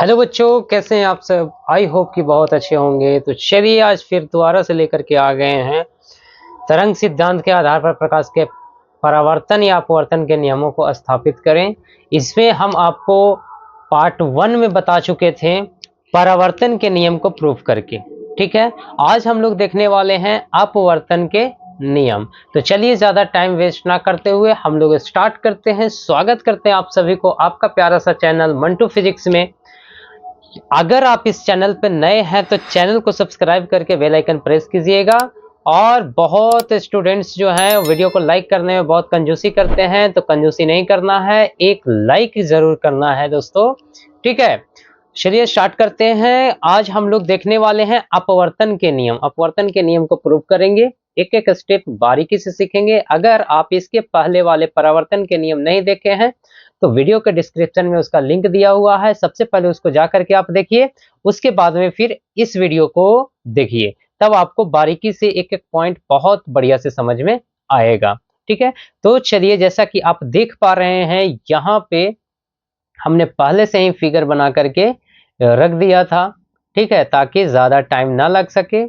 Hello बच्चों, कैसे हैं आप सब। आई होप कि बहुत अच्छे होंगे। तो चलिए आज फिर दोबारा से लेकर के आ गए हैं तरंग सिद्धांत के आधार पर प्रकाश के परावर्तन या अपवर्तन के नियमों को स्थापित करें। इसमें हम आपको पार्ट 1 में बता चुके थे परावर्तन के नियम को प्रूव करके। ठीक है, आज हम लोग देखने वाले हैं अपवर्तन के नियम। तो चलिए ज्यादा टाइम वेस्ट ना करते हुए हम लोग स्टार्ट करते हैं। स्वागत करते हैं आप सभी को आपका प्यारा सा चैनल मंटू फिजिक्स में। अगर आप इस चैनल पर नए हैं तो चैनल को सब्सक्राइब करके बेल आइकन प्रेस कीजिएगा। और बहुत स्टूडेंट्स जो हैं वीडियो को लाइक करने में बहुत कंजूसी करते हैं, तो कंजूसी नहीं करना है, एक लाइक जरूर करना है दोस्तों। ठीक है, चलिए स्टार्ट करते हैं। आज हम लोग देखने वाले हैं अपवर्तन के नियम। अपवर्तन के नियम को प्रूव करेंगे, एक एक स्टेप बारीकी से सीखेंगे। अगर आप इसके पहले वाले परावर्तन के नियम नहीं देखे हैं तो वीडियो के डिस्क्रिप्शन में उसका लिंक दिया हुआ है, सबसे पहले उसको जा करके आप देखिए। उसके बाद में फिर इस वीडियो को देखिए, तब आपको बारीकी से एक एक पॉइंट बहुत बढ़िया से समझ में आएगा। ठीक है, तो चलिए जैसा कि आप देख पा रहे हैं यहाँ पे हमने पहले से ही फिगर बना करके रख दिया था। ठीक है, ताकि ज्यादा टाइम ना लग सके।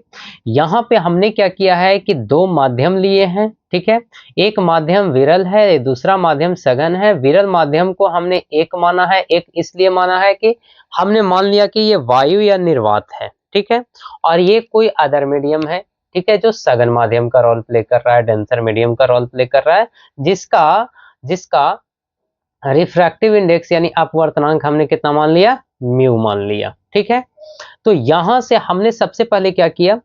यहाँ पे हमने क्या किया है कि दो माध्यम लिए हैं। ठीक है, एक माध्यम विरल है, दूसरा माध्यम सघन है। विरल माध्यम को हमने एक माना है, एक इसलिए माना है कि हमने मान लिया कि ये वायु या निर्वात है। ठीक है, और ये कोई अदर मीडियम है। ठीक है, जो सघन माध्यम का रोल प्ले कर रहा है, डेंसर मीडियम का रोल प्ले कर रहा है, जिसका जिसका रिफ्रैक्टिव इंडेक्स यानी अपवर्तनांक हमने कितना मान लिया, म्यू मान लिया। ठीक है, तो यहां से हमने सबसे पहले क्या किया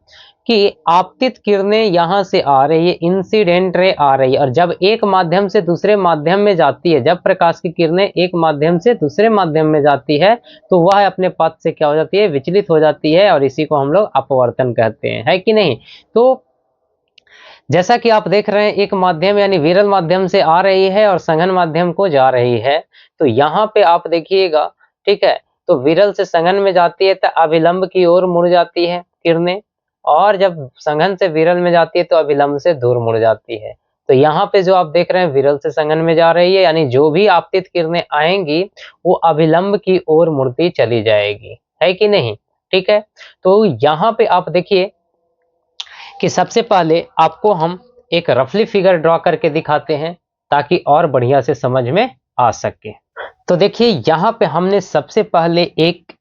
कि आपतित किरणें यहां से आ रही है, इंसिडेंट रे आ रही है, और जब एक माध्यम से दूसरे माध्यम में जाती है, जब प्रकाश की किरणें एक माध्यम से दूसरे माध्यम में जाती है तो वह अपने पथ से क्या हो जाती है, विचलित हो जाती है, और इसी को हम लोग अपवर्तन कहते हैं, है कि नहीं। तो जैसा कि आप देख रहे हैं एक माध्यम यानी विरल माध्यम से आ रही है और सघन माध्यम को जा रही है। तो यहाँ पे आप देखिएगा, ठीक है, तो विरल से सघन में जाती है तो अभिलंब की ओर मुड़ जाती है किरणें, और जब सघन से विरल में जाती है तो अभिलंब से दूर मुड़ जाती है। तो यहाँ पे जो आप देख रहे हैं विरल से सघन में जा रही है, यानी जो भी आपतित किरणें आएंगी वो अभिलंब की ओर मुड़ती चली जाएगी, है कि नहीं। ठीक है, तो यहाँ पे आप देखिए कि सबसे पहले आपको हम एक रफली फिगर ड्रॉ करके दिखाते हैं ताकि और बढ़िया से समझ में आ सके। तो देखिए यहाँ पे हमने सबसे पहले एक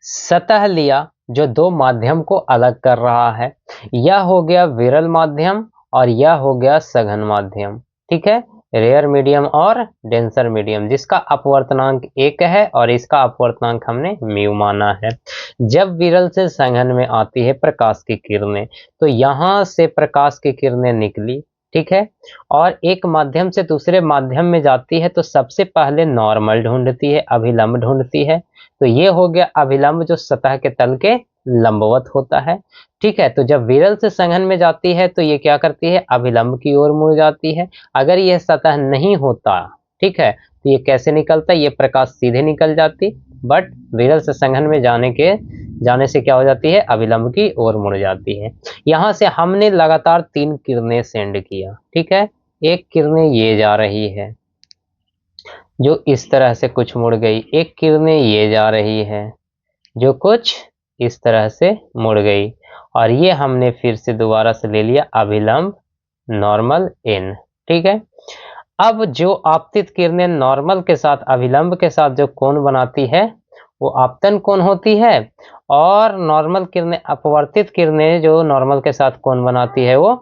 सतह लिया जो दो माध्यम को अलग कर रहा है। यह हो गया विरल माध्यम और यह हो गया सघन माध्यम। ठीक है, रेयर मीडियम और डेंसर मीडियम, जिसका अपवर्तनांक 1 है और इसका अपवर्तनांक हमने म्यू माना है। जब विरल से सघन में आती है प्रकाश की किरणें तो यहां से प्रकाश की किरणें निकली, ठीक है, और एक माध्यम से दूसरे माध्यम में जाती है तो सबसे पहले नॉर्मल ढूंढती है, अभिलंब ढूंढती है। तो ये हो गया अभिलंब जो सतह के तल के लंबवत होता है। ठीक है, तो जब विरल से सघन में जाती है तो ये क्या करती है, अभिलंब की ओर मुड़ जाती है। अगर यह सतह नहीं होता, ठीक है, तो ये कैसे निकलता, ये प्रकाश सीधे निकल जाती, बट विरल से सघन में जाने से क्या हो जाती है, अभिलंब की ओर मुड़ जाती है। यहां से हमने लगातार 3 किरणें सेंड किया। ठीक है, एक किरणें ये जा रही है जो इस तरह से कुछ मुड़ गई, एक किरणें ये जा रही है जो कुछ इस तरह से मुड़ गई, और ये हमने फिर से दोबारा से ले लिया अभिलंब नॉर्मल इन। ठीक है, अब जो आपतित किरणें नॉर्मल के साथ अभिलंब के साथ जो कोण बनाती है वो आपतन कोण होती है, और नॉर्मल किरणें अपवर्तित किरणें जो नॉर्मल के साथ कोण बनाती है वो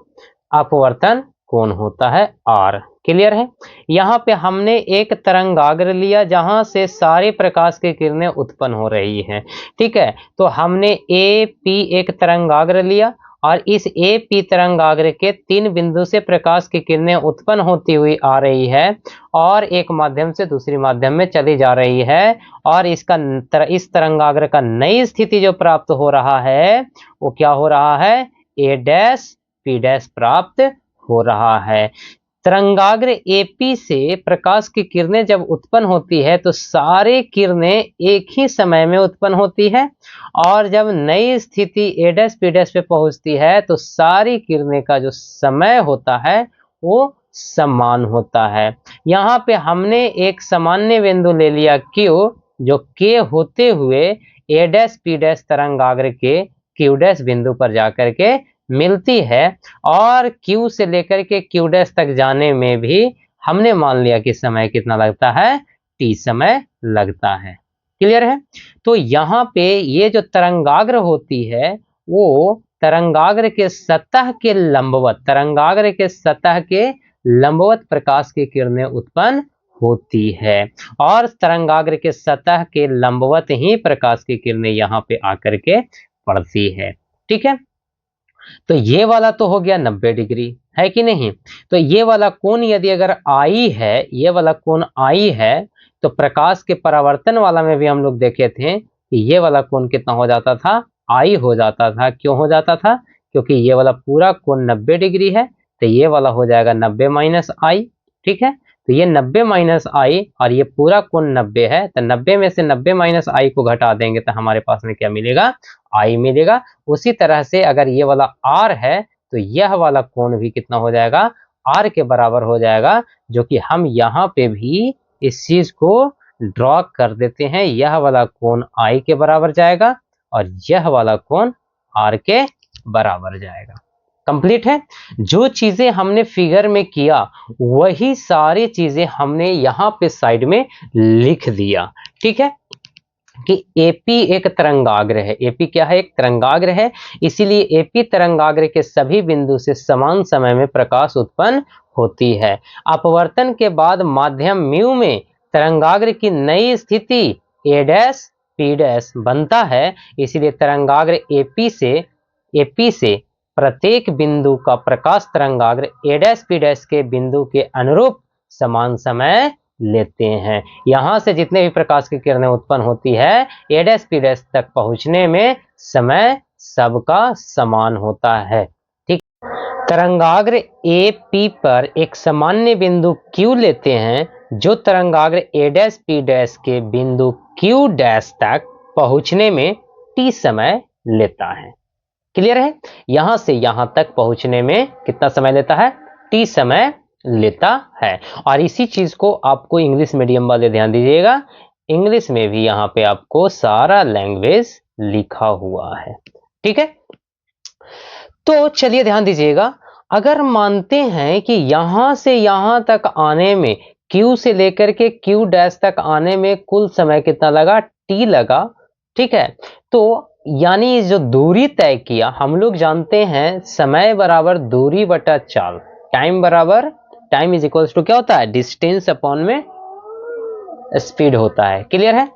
अपवर्तन कोण होता है, आर। क्लियर है। यहाँ पे हमने एक तरंगाग्र लिया जहां से सारे प्रकाश की किरणें उत्पन्न हो रही हैं। ठीक है, तो हमने ए पी एक तरंगाग्र लिया और इस ए पी तरंगाग्र के 3 बिंदु से प्रकाश की किरणें उत्पन्न होती हुई आ रही है और एक माध्यम से दूसरी माध्यम में चली जा रही है, और इस तरंगाग्र का नई स्थिति जो प्राप्त हो रहा है वो क्या हो रहा है, ए डैश पी डैश प्राप्त हो रहा है। तरंगाग्र एपी से प्रकाश की किरणें जब उत्पन्न होती है तो सारे किरणें एक ही समय में उत्पन्न होती है, और जब नई स्थिति ए डैश पी डैश पे पहुंचती है तो सारी किरणें का जो समय होता है वो समान होता है। यहाँ पे हमने एक सामान्य बिंदु ले लिया Q जो के होते हुए ए डैश पी डैश तरंगाग्र के क्यू डैश बिंदु पर जाकर के मिलती है, और क्यू से लेकर के क्यू डैश तक जाने में भी हमने मान लिया कि समय कितना लगता है, टी समय लगता है। क्लियर है? तो यहाँ पे ये जो तरंगाग्र होती है वो तरंगाग्र के सतह के लंबवत, तरंगाग्र के सतह के लंबवत प्रकाश की किरणें उत्पन्न होती है, और तरंगाग्र के सतह के लंबवत ही प्रकाश की किरणें यहाँ पे आकर के पड़ती है। ठीक है, तो ये वाला तो हो गया 90 डिग्री, है कि नहीं? तो ये वाला कोण यदि अगर आई है, ये वाला कोण आई है, तो प्रकाश के परावर्तन वाला में भी हम लोग देखे थे कि ये वाला कोण कितना हो जाता था, आई हो जाता था। क्यों हो जाता था? क्योंकि ये वाला पूरा कोण 90 डिग्री है, तो ये वाला हो जाएगा 90 माइनस आई। ठीक है, तो ये 90 माइनस आई और ये पूरा कोण 90 है, तो 90 में से 90 माइनस आई को घटा देंगे तो हमारे पास में क्या मिलेगा, आई मिलेगा। उसी तरह से अगर ये वाला आर है तो यह वाला कोण भी कितना हो जाएगा, आर के बराबर हो जाएगा, जो कि हम यहाँ पे भी इस चीज को ड्रॉ कर देते हैं। यह वाला कोण आई के बराबर जाएगा और यह वाला कोण आर के बराबर जाएगा। कंप्लीट है? जो चीजें हमने फिगर में किया वही सारी चीजें हमने यहाँ पे साइड में लिख दिया। ठीक है, कि एपी एक तरंगाग्र है। एपी क्या है? एक तरंगाग्र है, इसीलिए एपी तरंगाग्र के सभी बिंदु से समान समय में प्रकाश उत्पन्न होती है। अपवर्तन के बाद माध्यम म्यू में तरंगाग्र की नई स्थिति ए डैश पी डैश बनता है, इसीलिए तरंगाग्र एपी से प्रत्येक बिंदु का प्रकाश तरंगाग्र ए डैश पी डैश के बिंदु के अनुरूप समान समय लेते हैं। यहां से जितने भी प्रकाश की किरणें उत्पन्न होती है ए डैश पी डैश तक पहुंचने में समय सबका समान होता है। ठीक, तरंगाग्र ए पी पर एक सामान्य बिंदु Q लेते हैं, जो तरंगाग्र ए डैश पी डैश के बिंदु Q डैश तक पहुंचने में T समय लेता है। क्लियर है? यहां से यहां तक पहुंचने में कितना समय लेता है, T समय लेता है। और इसी चीज को आपको इंग्लिश मीडियम वाले ध्यान दीजिएगा, इंग्लिश में भी यहाँ पे आपको सारा लैंग्वेज लिखा हुआ है। ठीक है, तो चलिए ध्यान दीजिएगा, अगर मानते हैं कि यहां से यहां तक आने में Q से लेकर के Q डैश तक आने में कुल समय कितना लगा, T लगा। ठीक है, तो यानी जो दूरी तय किया, हम लोग जानते हैं समय बराबर दूरी बटा चाल, टाइम बराबर, टाइम इज इक्वल्स टू क्या होता है, डिस्टेंस अपॉन में स्पीड होता है। क्लियर है?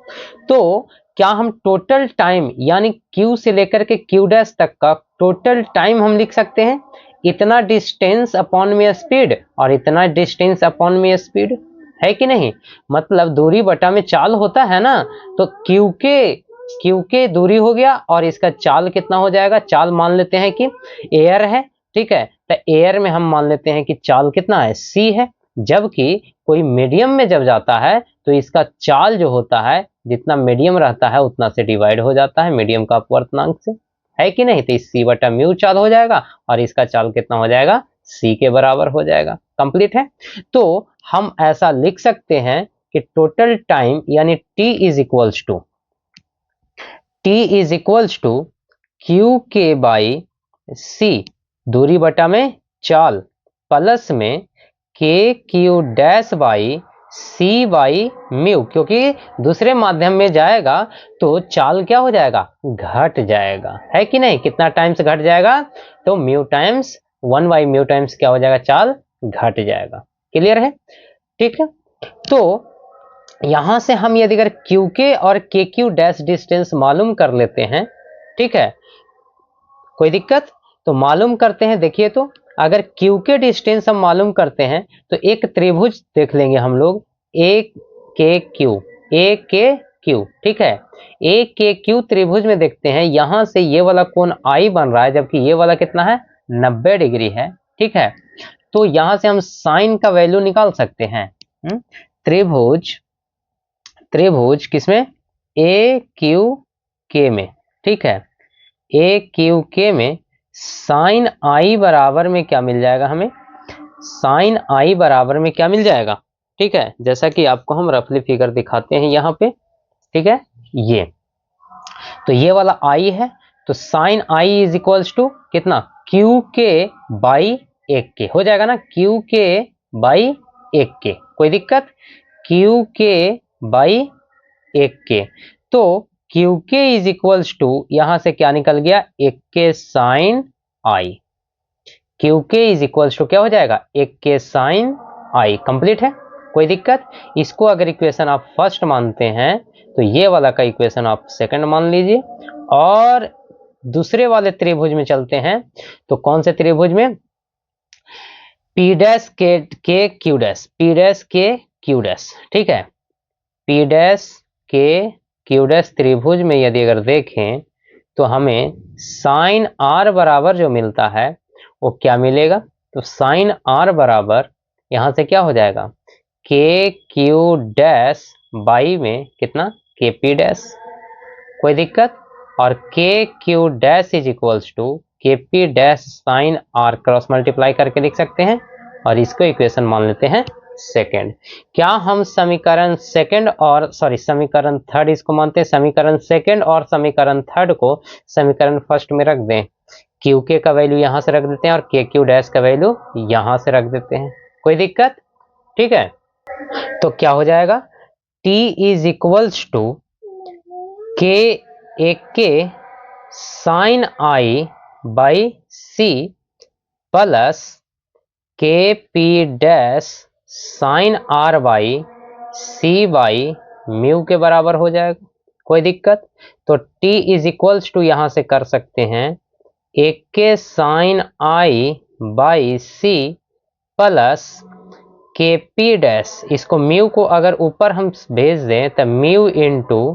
तो क्या हम टोटल टाइम यानी Q से लेकर के Q डैश तक का टोटल टाइम हम लिख सकते हैं, इतना डिस्टेंस अपॉन में स्पीड और इतना डिस्टेंस अपॉन में स्पीड, है कि नहीं? मतलब दूरी बटा में चाल होता है ना, तो Q के दूरी हो गया और इसका चाल कितना हो जाएगा, चाल मान लेते हैं कि एयर है। ठीक है, तो एयर में हम मान लेते हैं कि चाल कितना है, C है। जबकि कोई मीडियम में जब जाता है तो इसका चाल जो होता है, जितना मीडियम रहता है उतना से डिवाइड हो जाता है मीडियम का अपवर्तनांक से, है कि नहीं? तो इस C बटा म्यू चाल हो जाएगा और इसका चाल कितना हो जाएगा, C के बराबर हो जाएगा। कंप्लीट है? तो हम ऐसा लिख सकते हैं कि टोटल टाइम यानी T is equals to Q K by C, दूरी बटा में चाल, प्लस में K Q dash by C by mu, क्योंकि दूसरे माध्यम में जाएगा तो चाल क्या हो जाएगा, घट जाएगा, है कि नहीं? कितना टाइम्स घट जाएगा, तो mu times 1 by mu times क्या हो जाएगा, चाल घट जाएगा। क्लियर है? ठीक है, तो यहां से हम यदि अगर क्यू के और के क्यू डैश डिस्टेंस मालूम कर लेते हैं, ठीक है, कोई दिक्कत? तो मालूम करते हैं। देखिए, तो अगर क्यू के डिस्टेंस हम मालूम करते हैं तो एक त्रिभुज देख लेंगे हम लोग, ए के क्यू, ठीक है, ए के क्यू त्रिभुज में देखते हैं, यहां से ये वाला कोण आई बन रहा है, जबकि ये वाला कितना है, 90 डिग्री है। ठीक है, तो यहां से हम साइन का वैल्यू निकाल सकते हैं। त्रिभुज किसमें, ए क्यू के में। ठीक है, ए क्यू के में साइन आई बराबर में क्या मिल जाएगा हमें, साइन आई बराबर में क्या मिल जाएगा। ठीक है, जैसा कि आपको हम रफली फिगर दिखाते हैं यहाँ पे, ठीक है, ये तो ये वाला आई है, तो sine i is equals to कितना, क्यू के बाई 1k हो जाएगा ना, क्यू के बाई 1k, कोई दिक्कत, क्यू के बाई 1k। तो क्यू के इज इक्वल्स टू यहां से क्या निकल गया, 1k साइन आई, क्यू के इज इक्वल्स टू क्या हो जाएगा, 1k साइन आई, कंप्लीट है, कोई दिक्कत। इसको अगर इक्वेशन आप फर्स्ट मानते हैं तो ये वाला का इक्वेशन आप सेकंड मान लीजिए, और दूसरे वाले त्रिभुज में चलते हैं। तो कौन से त्रिभुज में, पी डैश के क्यू डैश, पी डैश के क्यू डैश, ठीक है, पी डैश के क्यू डैश त्रिभुज में यदि अगर देखें तो हमें साइन आर बराबर जो मिलता है वो क्या मिलेगा, तो साइन आर बराबर यहां से क्या हो जाएगा, के क्यू डैश बाई में कितना, के पी डैश, कोई दिक्कत, और K Q dash is equals to K P dash sine R, cross multiply करके लिख सकते हैं, और इसको इक्वेशन मान लेते हैं सेकंड। क्या हम समीकरण सेकंड और समीकरण थर्ड इसको मानते हैं, समीकरण सेकंड और समीकरण थर्ड को समीकरण फर्स्ट में रख दें, क्यू के का वैल्यू यहां से रख देते हैं और के क्यू डैश का वैल्यू यहां से रख देते हैं, कोई दिक्कत, ठीक है। तो क्या हो जाएगा, t इज इक्वल्स टू के एक K sine I by C plus K P dash sine R by C by mu के बराबर हो जाएगा, कोई दिक्कत। तो t इज इक्वल्स टू यहां से कर सकते हैं 1k sine I by C plus K P dash, इसको म्यू को अगर ऊपर हम भेज दें तो mu into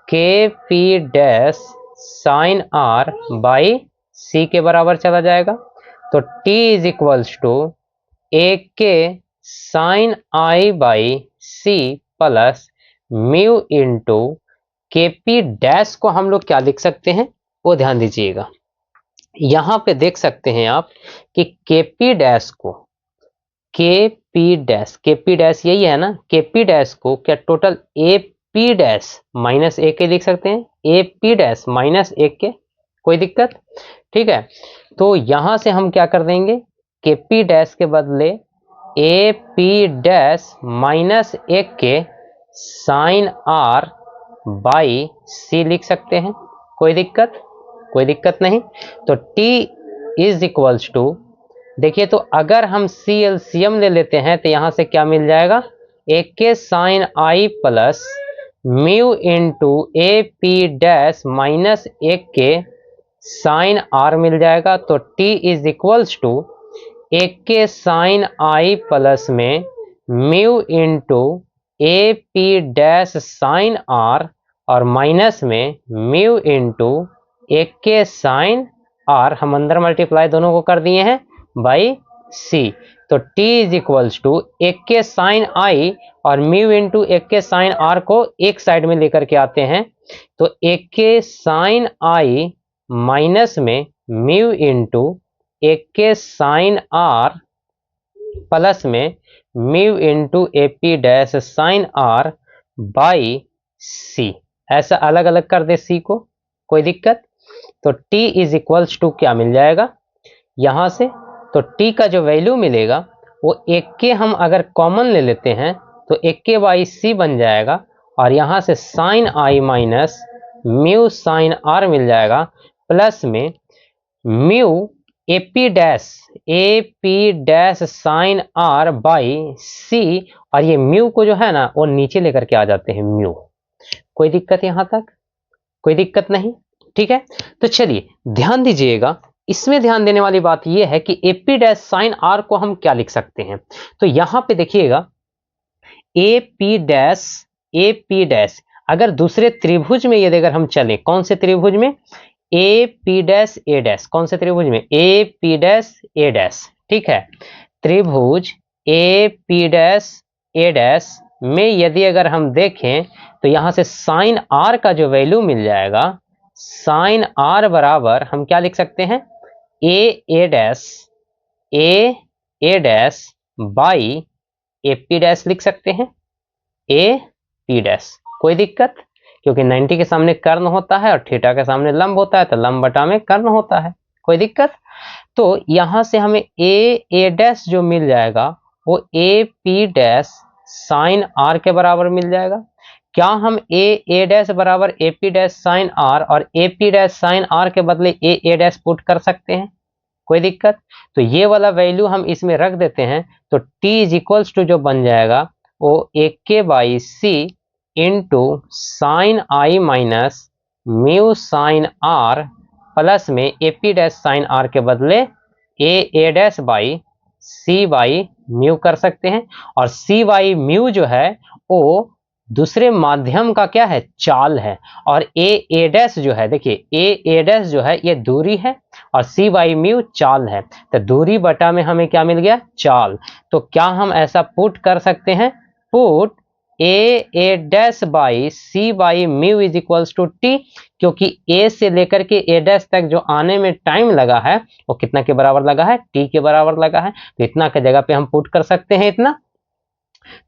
K P dash sine R by C के बराबर चला जाएगा। तो t is equals to 1k sine I by C plus mu into K P dash को हम लोग क्या लिख सकते हैं, वो ध्यान दीजिएगा। यहां पे देख सकते हैं आप कि केपी डैश को, केपी डैश यही है ना, केपी डैश को क्या total A P dash minus A K लिख सकते हैं, A P dash minus A K, कोई दिक्कत, ठीक है। तो यहां से हम क्या कर देंगे, केपी डैश के बदले ए पी डैश माइनस ए के साइन आर बाई सी लिख सकते हैं, कोई दिक्कत, कोई दिक्कत नहीं। तो t इज इक्वल्स टू, देखिए तो अगर हम सी एलसीएम ले लेते हैं तो यहां से क्या मिल जाएगा, 1k sine I plus mu into A P dash minus 1k sine R मिल जाएगा। तो t is equals to 1k sine I plus में mu into A P dash sine R और माइनस में mu into 1k sine R, हम अंदर multiply दोनों को कर दिए हैं बाई सी। तो t is equals to 1k sine I और mu into 1k sine are को एक साइड में लेकर के आते हैं, तो 1k साइन आई माइनस में mu into 1k sine are plus में mu into A P dash sine R by C, ऐसा अलग अलग कर दे सी को, कोई दिक्कत। तो t इज इक्वल्स टू क्या मिल जाएगा यहां से, तो t का जो वैल्यू मिलेगा वो 1k हम अगर कॉमन ले लेते हैं तो 1k बाई सी बन जाएगा, और यहां से साइन आई माइनस म्यू साइन आर मिल जाएगा, प्लस में mu A P dash sine R by C, और ये म्यू को जो है ना वो नीचे लेकर के आ जाते हैं म्यू, कोई दिक्कत यहां तक, कोई दिक्कत नहीं, ठीक है। तो चलिए ध्यान दीजिएगा, इसमें ध्यान देने वाली बात यह है कि एपी डैश साइन आर को हम क्या लिख सकते हैं, तो यहां पे देखिएगा ए पी डैश अगर दूसरे त्रिभुज में यदि अगर हम चलें, कौन से त्रिभुज में, A P dash A dash, कौन से त्रिभुज में, A P dash A dash, ठीक है, त्रिभुज ए पी डैश ए डैश में यदि अगर हम देखें तो यहां से साइन आर का जो वैल्यू मिल जाएगा, साइन आर बराबर हम क्या लिख सकते हैं, A dash by A P dash लिख सकते हैं, ए पी डैश, कोई दिक्कत, क्योंकि 90 के सामने कर्ण होता है और थीटा के सामने लंब होता है, तो लंब बटा में कर्ण होता है, कोई दिक्कत। तो यहां से हमें ए डैश जो मिल जाएगा वो A P dash sine R के बराबर मिल जाएगा। क्या हम ए डैश बराबर A P dash sine R और A P dash sine R के बदले ए डैश पुट कर सकते हैं? कोई दिक्कत। तो ये वाला वैल्यू हम इसमें रख देते हैं, तो t इज इक्वल्स टू जो बन जाएगा वो एक के by C into sine I minus mu sine are plus में A P dash sine R के बदले A dash by C by mu कर सकते हैं। और सी बाई म्यू जो है वो दूसरे माध्यम का क्या है, चाल है। और ए डैश जो है, देखिए ए डैश जो है ये दूरी है और सी बाई म्यू चाल है, तो दूरी बटा में हमें क्या मिल गया, चाल। तो क्या हम ऐसा पुट कर सकते हैं, put A dash by C by mu is equals to T, क्योंकि ए से लेकर के ए डैश तक जो आने में टाइम लगा है वो कितना के बराबर लगा है, टी के बराबर लगा है। तो इतना के जगह पे हम पुट कर सकते हैं इतना,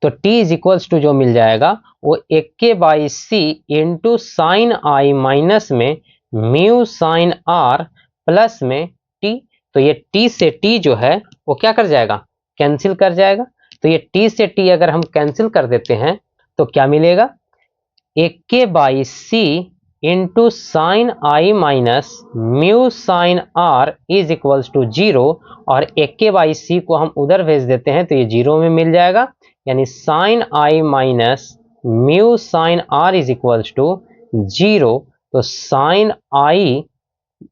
तो t इज इक्वल्स टू जो मिल जाएगा वो एक के by C into sine I minus में म्यू साइन आर प्लस में t। तो ये t से t जो है वो क्या कर जाएगा, कैंसिल कर जाएगा। तो ये t से t अगर हम कैंसिल कर देते हैं तो क्या मिलेगा, एक के by C into sine I minus mu sine r is equals to 0, और एक के बाई सी को हम उधर भेज देते हैं तो ये 0 में मिल जाएगा, यानी sine I minus mu sine r is equals to 0। तो sine i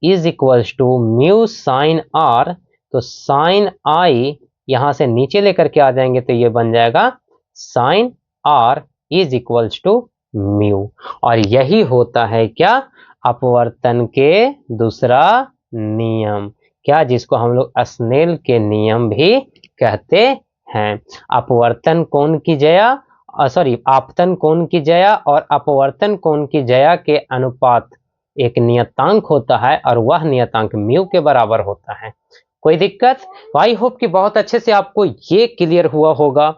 is equals to mu sine r, तो साइन आई यहां से नीचे लेकर के आ जाएंगे तो ये बन जाएगा sine r is equals to mu. और यही होता है क्या, अपवर्तन के दूसरा नियम, क्या जिसको हम लोग स्नेल के नियम भी कहते हैं। अपवर्तन कोण की जया आपतन कोण की जया और अपवर्तन कोण की जया के अनुपात एक नियतांक होता है और वह नियतांक म्यू के बराबर होता है। कोई दिक्कत? आई होप कि बहुत अच्छे से आपको ये क्लियर हुआ होगा,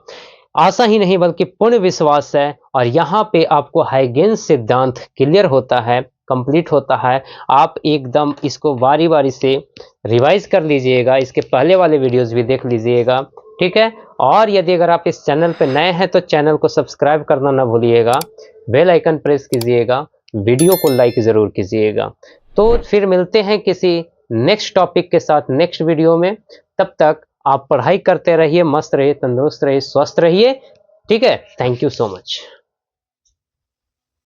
आशा ही नहीं बल्कि पूर्ण विश्वास है। और यहाँ पे आपको हाइगेन्स सिद्धांत क्लियर होता है, कंप्लीट होता है। आप एकदम इसको बारी बारी से रिवाइज कर लीजिएगा, इसके पहले वाले वीडियोस भी देख लीजिएगा, ठीक है। और यदि अगर आप इस चैनल पे नए हैं तो चैनल को सब्सक्राइब करना ना भूलिएगा, बेल आइकन प्रेस कीजिएगा, वीडियो को लाइक जरूर कीजिएगा। तो फिर मिलते हैं किसी नेक्स्ट टॉपिक के साथ नेक्स्ट वीडियो में। तब तक आप पढ़ाई करते रहिए, मस्त रहिए, तंदुरुस्त रहिए, स्वस्थ रहिए, ठीक है। Thank you so much.